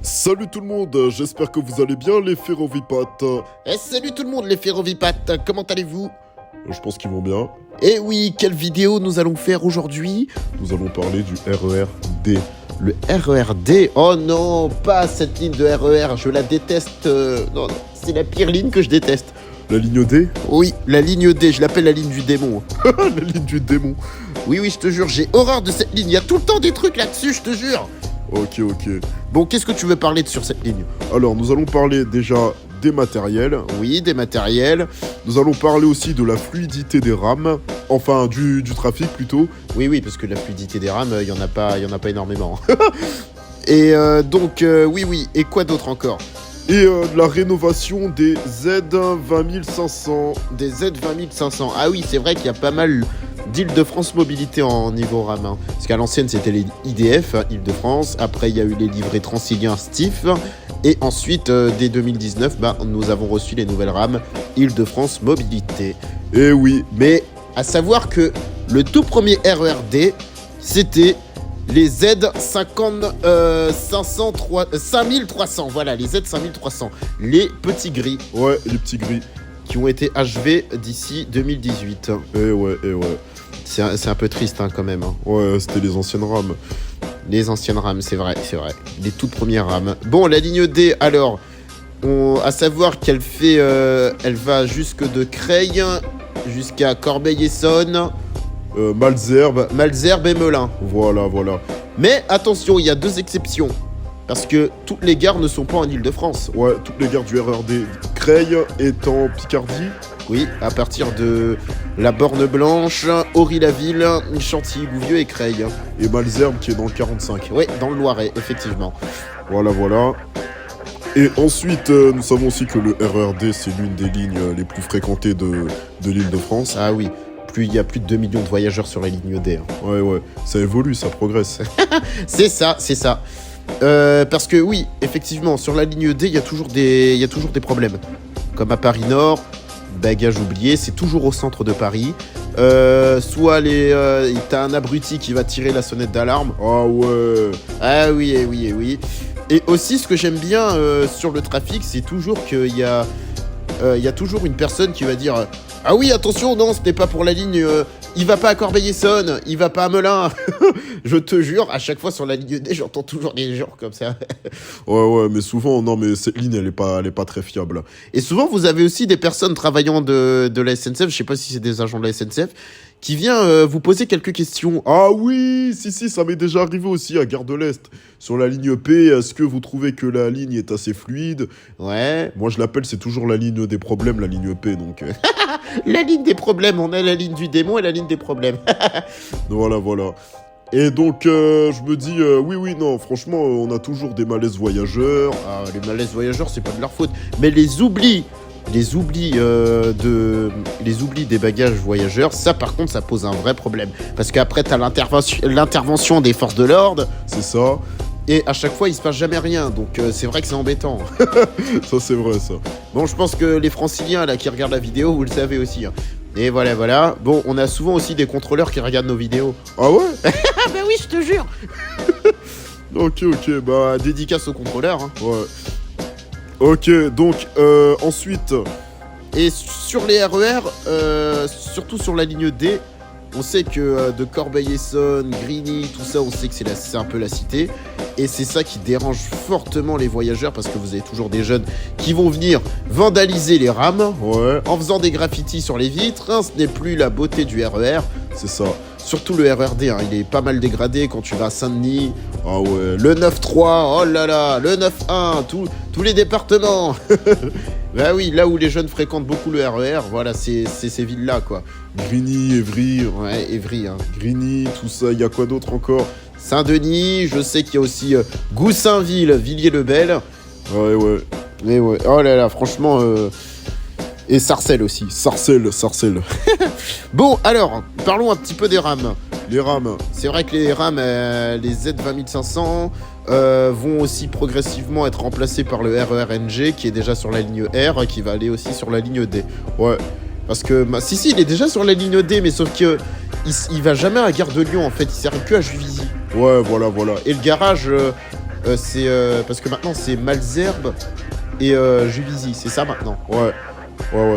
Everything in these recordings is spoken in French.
Salut tout le monde, j'espère que vous allez bien les ferrovipates. Salut tout le monde les ferrovipates, comment allez-vous? Je pense qu'ils vont bien. Eh oui, quelle vidéo nous allons faire aujourd'hui? Nous allons parler du RER-D. Le RER-D? Oh non, pas cette ligne de RER, je la déteste. Non, c'est la pire ligne que je déteste. La ligne D? Oui, la ligne D, je l'appelle la ligne du démon. La ligne du démon. Oui, je te jure, j'ai horreur de cette ligne, il y a tout le temps des trucs là-dessus, je te jure. Ok. Bon, qu'est-ce que tu veux parler sur cette ligne? Alors, nous allons parler déjà des matériels. Oui, des matériels. Nous allons parler aussi de la fluidité des rames. Enfin, du trafic plutôt. Oui, parce que la fluidité des rames, il y en a pas énormément. Et donc, oui, et quoi d'autre encore? Et la rénovation des Z20500. Des Z20500. Ah oui, c'est vrai qu'il y a pas mal d'Île-de-France Mobilité en niveau RAM. Hein. Parce qu'à l'ancienne, c'était les IDF, Île-de-France. Après, il y a eu les livrets Transilien Stif. Et ensuite, dès 2019, nous avons reçu les nouvelles rames Île-de-France Mobilité. Eh oui. Mais à savoir que le tout premier RER-D, c'était les Z5300, voilà, les Z5300, les petits gris. Ouais, les petits gris. Qui ont été achevés d'ici 2018. Eh ouais. C'est un peu triste quand même. Hein. Ouais, c'était les anciennes rames. Les anciennes rames, c'est vrai. Les toutes premières rames. Bon, la ligne D, alors, à savoir qu'elle fait, elle va jusque de Creil jusqu'à Corbeil-Essonnes. Malesherbes et Melun. Voilà. Mais attention, il y a deux exceptions. Parce que toutes les gares ne sont pas en Île-de-France. Ouais, toutes les gares du RER-D. Creil est en Picardie. Oui, à partir de la Borne Blanche, Ory-la-Ville, Chantilly, Gouvieux et Creil. Et Malesherbes qui est dans le 45. Oui, dans le Loiret, effectivement. Voilà. Et ensuite, nous savons aussi que le RER-D, c'est l'une des lignes les plus fréquentées de l'Île-de-France. Ah oui, il y a plus de 2 millions de voyageurs sur la ligne D. Hein. Ouais, ça évolue, ça progresse. C'est ça. Parce que oui, effectivement, sur la ligne D, il y a toujours des problèmes. Comme à Paris Nord, bagages oubliés, c'est toujours au centre de Paris. Soit t'as un abruti qui va tirer la sonnette d'alarme. Ah ouais. Ah oui. Et aussi, ce que j'aime bien sur le trafic, c'est toujours qu'il y a toujours une personne qui va dire ah oui, attention, non, ce n'est pas pour la ligne. Il va pas à Corbeil-Essonnes, il va pas à Melun. Je te jure, à chaque fois sur la ligne D, j'entends toujours des gens comme ça. Ouais, mais souvent, non, mais cette ligne, elle est pas très fiable. Et souvent, vous avez aussi des personnes travaillant de la SNCF, je sais pas si c'est des agents de la SNCF, qui vient vous poser quelques questions. Ah oui, si, ça m'est déjà arrivé aussi à Gare de l'Est. Sur la ligne P, est-ce que vous trouvez que la ligne est assez fluide? Ouais. Moi, je l'appelle, c'est toujours la ligne des problèmes, la ligne P, donc... La ligne des problèmes, on a la ligne du démon et la ligne des problèmes. Voilà. Et donc, je me dis, oui, non, franchement, on a toujours des malaises voyageurs. Ah, les malaises voyageurs, c'est pas de leur faute. Mais les oublis des bagages voyageurs, ça par contre ça pose un vrai problème. Parce qu'après t'as l'intervention des forces de l'ordre. C'est ça. Et à chaque fois il se passe jamais rien. Donc c'est vrai que c'est embêtant. Ça c'est vrai ça. Bon, je pense que les franciliens là qui regardent la vidéo, vous le savez aussi. Hein. Et voilà. Bon, on a souvent aussi des contrôleurs qui regardent nos vidéos. Ah ouais? Bah oui, je te jure. Ok, bah... Dédicace aux contrôleurs. Hein. Ouais. Ok, donc, ensuite... Et sur les RER, surtout sur la ligne D, on sait que de Corbeil-Essonnes, Grigny, tout ça, on sait que c'est un peu la cité. Et c'est ça qui dérange fortement les voyageurs parce que vous avez toujours des jeunes qui vont venir vandaliser les rames en faisant des graffitis sur les vitres. Hein, ce n'est plus la beauté du RER. C'est ça. Surtout le RER-D, hein, il est pas mal dégradé quand tu vas à Saint-Denis. Ah ouais. Le 9-3, oh là là, le 9-1, tous les départements. Bah oui, là où les jeunes fréquentent beaucoup le RER, voilà, c'est ces villes-là, quoi. Grigny, Évry. Ouais, Évry, hein. Grigny, tout ça, il y a quoi d'autre encore? Saint-Denis, je sais qu'il y a aussi Goussainville, Villiers-le-Bel. Ouais. Mais ouais, oh là là, franchement... Et Sarcelles aussi. Sarcelles. Bon, alors, parlons un petit peu des rames. Les rames. C'est vrai que les rames, les Z20500, vont aussi progressivement être remplacées par le RER-NG, qui est déjà sur la ligne R, qui va aller aussi sur la ligne D. Ouais. Parce que, si, il est déjà sur la ligne D, mais sauf que il va jamais à Gare de Lyon, en fait. Il sert que à Juvisy. Ouais, voilà. Et le garage... parce que maintenant c'est Malzerbe et Juvisy, c'est ça maintenant. Ouais,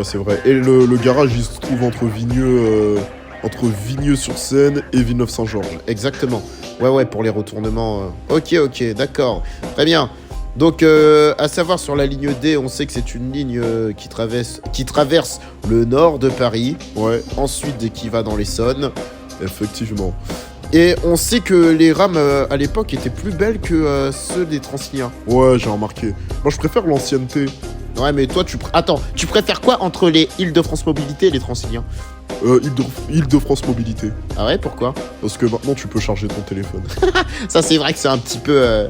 c'est vrai. Et le garage, il se trouve entre Vigneux-sur-Seine et Villeneuve-Saint-Georges. Exactement. Ouais, pour les retournements. Ok, d'accord. Très bien. Donc, à savoir sur la ligne D, on sait que c'est une ligne qui traverse le nord de Paris. Ouais, Ensuite, qui va dans l'Essonne. effectivement. Et on sait que les rames à l'époque étaient plus belles que ceux des Transiliens. Ouais, j'ai remarqué. Moi, je préfère l'ancienneté. Ouais, mais toi, Attends, tu préfères quoi entre les Île-de-France Mobilité et les Transiliens? Île-de-France Mobilité. Ah ouais, pourquoi? Parce que maintenant, tu peux charger ton téléphone. Ça, c'est vrai que c'est un petit peu,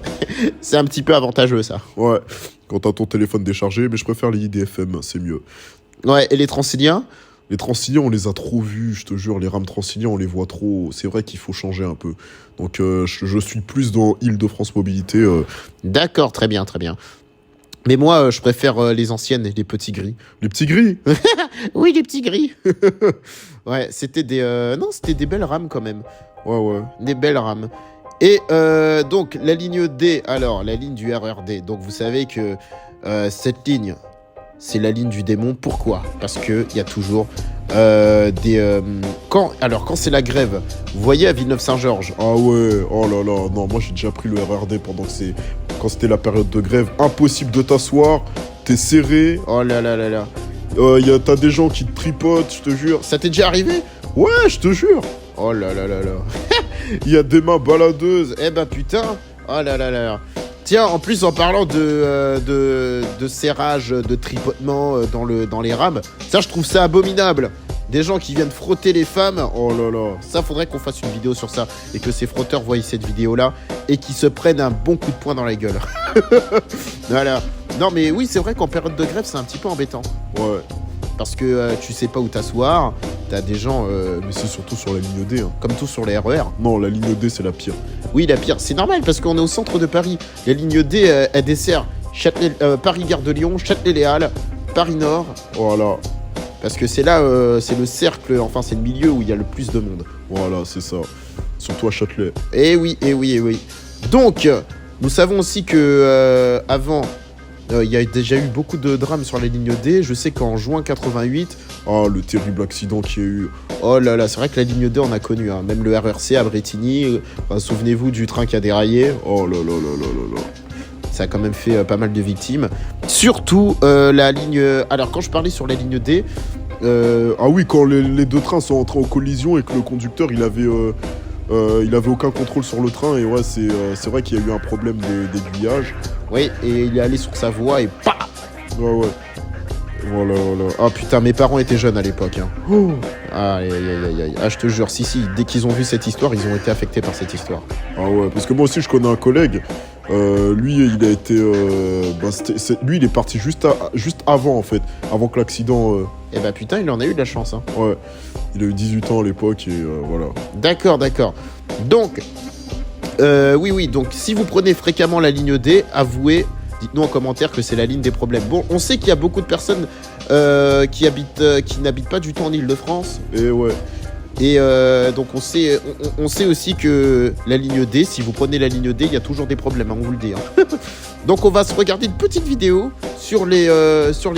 c'est un petit peu avantageux, ça. Ouais, quand t'as ton téléphone déchargé, mais je préfère les IDFM, c'est mieux. Ouais, et les Transiliens? Les Transiliens, on les a trop vus, je te jure. Les rames Transiliens, on les voit trop. C'est vrai qu'il faut changer un peu. Donc, je suis plus dans Île-de-France Mobilité. D'accord, très bien. Mais moi, je préfère les anciennes et les petits gris. Les petits gris. Oui, les petits gris. Ouais, c'était des belles rames quand même. Ouais. Des belles rames. Et donc, la ligne D, alors, la ligne du RERD. Donc, vous savez que cette ligne, c'est la ligne du démon. Pourquoi? Parce qu'il y a toujours quand c'est la grève, vous voyez à Villeneuve-Saint-Georges. Ah ouais, oh là là. Non, moi, j'ai déjà pris le RERD quand c'était la période de grève. Impossible de t'asseoir. T'es serré. Oh là là là là. T'as des gens qui te tripotent, je te jure. Ça t'est déjà arrivé? Ouais, je te jure. Oh là là là là. Il y a des mains baladeuses. Eh ben putain. Oh là là là là. Tiens, en plus, en parlant de serrage, de tripotement dans les rames, ça, je trouve ça abominable. Des gens qui viennent frotter les femmes. Oh là là. Ça, faudrait qu'on fasse une vidéo sur ça. Et que ces frotteurs voient cette vidéo-là. Et qu'ils se prennent un bon coup de poing dans la gueule. Voilà. Non, mais oui, c'est vrai qu'en période de grève, c'est un petit peu embêtant. Ouais. Parce que tu sais pas où t'asseoir. T'as des gens... Mais c'est surtout sur la ligne D. Hein. Comme tout sur les RER. Non, la ligne D, c'est la pire. Oui, la pire. C'est normal parce qu'on est au centre de Paris. La ligne D, elle dessert Paris-Gare de Lyon, Châtelet-Les Halles, Paris-Nord. Voilà. Parce que c'est là, c'est le cercle, enfin c'est le milieu où il y a le plus de monde. Voilà, c'est ça. Surtout à Châtelet. Eh oui. Donc, nous savons aussi que avant, il y a déjà eu beaucoup de drames sur la ligne D. Je sais qu'en juin 88... Ah, le terrible accident qu'il y a eu. Oh là là, c'est vrai que la ligne D, on a connu. Hein. Même le RERC à Brétigny. Souvenez-vous du train qui a déraillé. Oh là là là là là là. Ça a quand même fait pas mal de victimes. Surtout la ligne... Alors, quand je parlais sur la ligne D... Ah oui, quand les deux trains sont entrés en collision et que le conducteur, il avait aucun contrôle sur le train. Et ouais, c'est vrai qu'il y a eu un problème d'aiguillage. Oui, et il est allé sur sa voie et PAH. Ouais. Voilà. Oh putain, mes parents étaient jeunes à l'époque. Hein. Oh. Aïe. Ah, je te jure, si, dès qu'ils ont vu cette histoire, ils ont été affectés par cette histoire. Ah ouais, parce que moi aussi, je connais un collègue. Lui, il a été... lui, il est parti juste avant, en fait. Avant que l'accident... Eh bah putain, il en a eu de la chance. Hein. Ouais. Il a eu 18 ans à l'époque et voilà. D'accord. Donc, oui. Donc, si vous prenez fréquemment la ligne D, avouez... Dites-nous en commentaire que c'est la ligne des problèmes. Bon, on sait qu'il y a beaucoup de personnes qui n'habitent pas du tout en Île-de-France. Et ouais. Et donc on sait aussi que la ligne D, si vous prenez la ligne D, il y a toujours des problèmes, hein, on vous le dit. Hein. Donc on va se regarder une petite vidéo sur les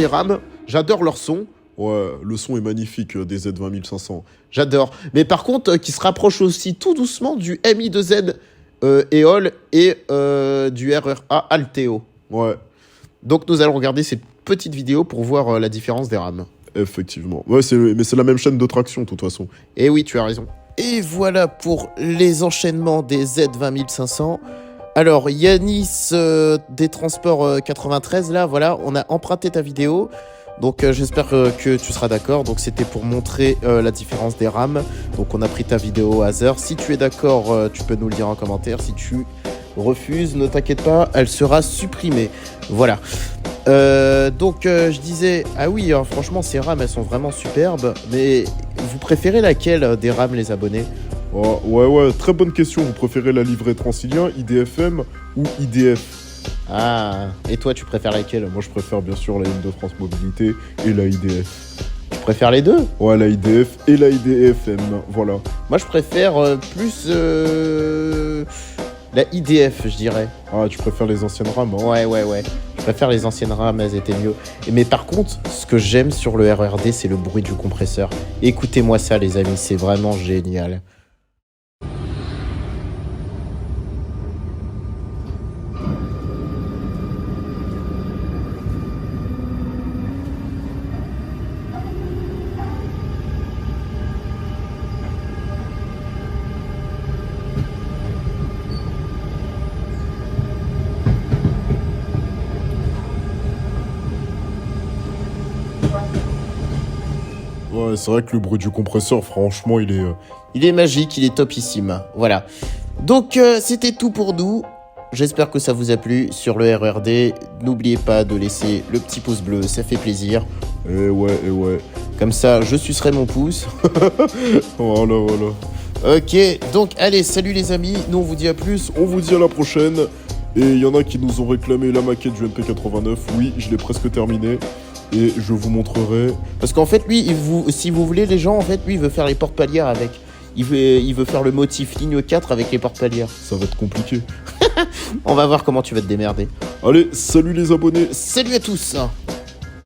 rames. J'adore leur son. Ouais, le son est magnifique des Z20500. J'adore. Mais par contre, qui se rapproche aussi tout doucement du MI2Z EOL et du RRA Alteo. Ouais. Donc nous allons regarder cette petite vidéo pour voir la différence des rames. Effectivement. Ouais, mais c'est la même chaîne de traction, de toute façon. Et oui, tu as raison. Et voilà pour les enchaînements des Z20500. Alors, Yanis des Transports 93, là, voilà, on a emprunté ta vidéo. Donc, j'espère que tu seras d'accord. Donc, c'était pour montrer la différence des rames. Donc, on a pris ta vidéo au hasard. Si tu es d'accord, tu peux nous le dire en commentaire. Si tu refuses, ne t'inquiète pas, elle sera supprimée. Voilà. Donc je disais, ah oui, hein, franchement ces rames elles sont vraiment superbes, mais vous préférez laquelle des rames les abonnés? Oh, ouais, très bonne question. Vous préférez la livrée Transilien, IDFM ou IDF? Ah, et toi tu préfères laquelle? Moi je préfère bien sûr la Île-de-France Mobilité et la IDF. Tu préfères les deux? Ouais, la IDF et la IDFM, voilà. Moi je préfère plus... La IDF, je dirais. Ah, tu préfères les anciennes rames, hein? Ouais. Je préfère les anciennes rames, elles étaient mieux. Mais par contre, ce que j'aime sur le RERD, c'est le bruit du compresseur. Écoutez-moi ça, les amis, c'est vraiment génial. Ouais, c'est vrai que le bruit du compresseur, franchement, Il est magique, il est topissime. Voilà. Donc, c'était tout pour nous. J'espère que ça vous a plu sur le RERD. N'oubliez pas de laisser le petit pouce bleu, ça fait plaisir. Eh ouais. Comme ça, je sucerai mon pouce. Voilà. Ok, donc allez, salut les amis. Nous, on vous dit à plus. On vous dit à la prochaine. Et il y en a qui nous ont réclamé la maquette du MP89. Oui, je l'ai presque terminée. Et je vous montrerai. Parce qu'en fait, lui, si vous voulez, les gens, en fait, lui, il veut faire les porte-palières avec. Il veut faire le motif ligne 4 avec les porte-palières. Ça va être compliqué. On va voir comment tu vas te démerder. Allez, salut les abonnés. Salut à tous.